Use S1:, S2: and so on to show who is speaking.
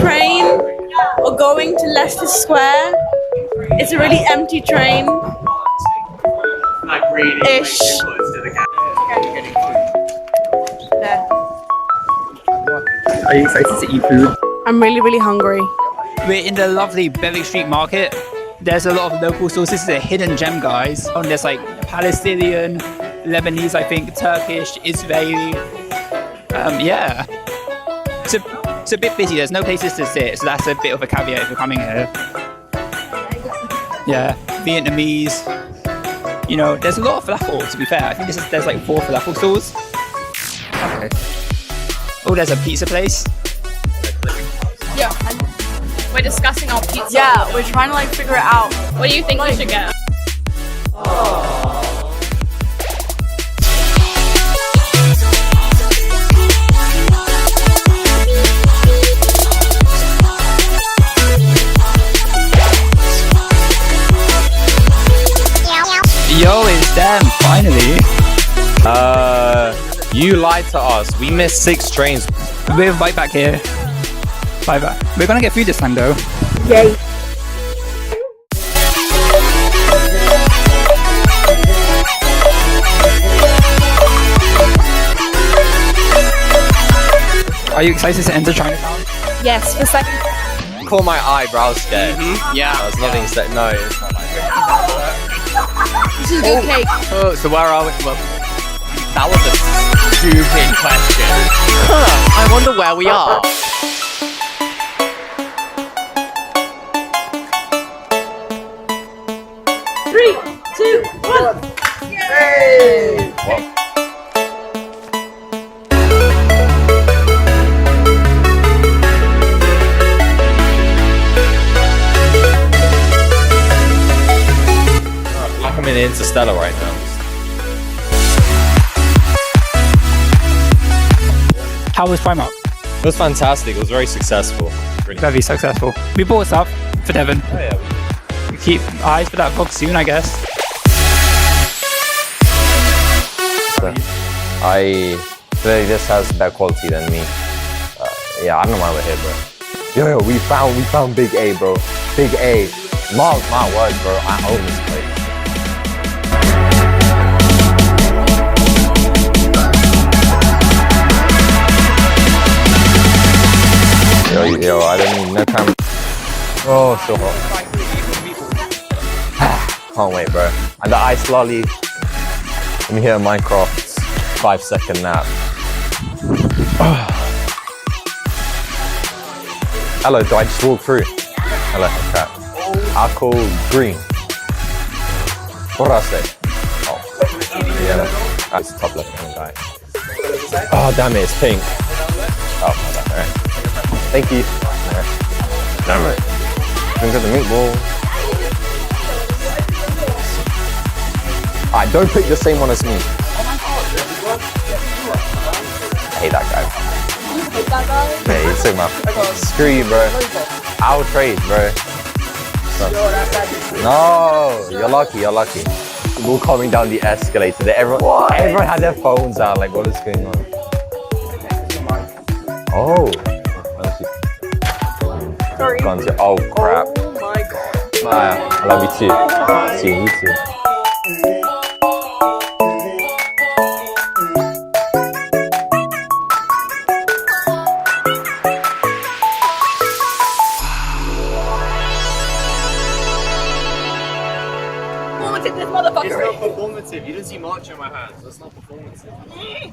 S1: train or going to Leicester Square. It's a really empty train. Ish. There.
S2: Are you excited to eat food?
S1: I'm really hungry.
S2: We're in the lovely Berwick Street Market. There's a lot of local stores. This is a hidden gem, guys. And there's like Palestinian, Lebanese, I think, Turkish, Israeli. Yeah. It's a bit busy. There's no places to sit, so that's a bit of a caveat if you're coming here. Yeah, Vietnamese. You know, there's a lot of falafel, to be fair. I think there's like 4 falafel stores. Okay. Oh, there's a pizza place.
S3: Yeah. We're discussing our pizza.
S1: Yeah, we're trying to like figure it out.
S3: What do you think we should get?
S2: Yo, it's them, finally.
S4: You lied to us. We missed 6 trains.
S2: We're right back here. Bye bye. We're gonna get food this time though.
S1: Yay.
S2: Are you excited to enter Chinatown?
S1: Yes, for second.
S4: Caught my eyebrows scared.
S2: Yeah.
S4: There's nothing said. No, it's not like
S1: This is good cake.
S4: Oh, so where are we? Well, that was a stupid question. I wonder where we are.
S1: Three, two, one.
S4: Hey! What? I'm in Interstellar right now.
S2: How was Primark?
S4: It was fantastic. It was very successful. Really.
S2: Very successful. We bought stuff for Devon.
S4: Oh, yeah.
S2: We keep eyes for that box soon, I guess.
S4: I feel like this has better quality than me. Yeah, I don't know why we're here, bro. Yo, we found Big A, bro. Big A. Mark my words, bro. I own this place. Yo, I don't need no camera. Oh, so hot. Can't wait, bro. And the ice lolly. Let me hear Minecraft's 5-second nap. Hello, do I just walk through? Hello, crap. Apple green. What did I say? Oh, yeah, that's the top left-hand guy. Oh, damn it, it's pink. Oh, my bad, alright. Thank you. Damn it. Drink of the meatball. Alright, don't pick the same one as me. I hate that guy.
S1: You hate that guy?
S4: Yeah, you took my... Screw you, bro. I'll trade, bro. No, you're lucky, you're lucky. We're coming down the escalator. Everyone had their phones out. Like, what is going on? Oh.
S1: Sorry.
S4: Oh, crap.
S1: Oh my god.
S4: Maya, I love you too. See you too.
S1: Performative, this motherfucker.
S4: It's not performative. You didn't see March in my hands. That's not performative.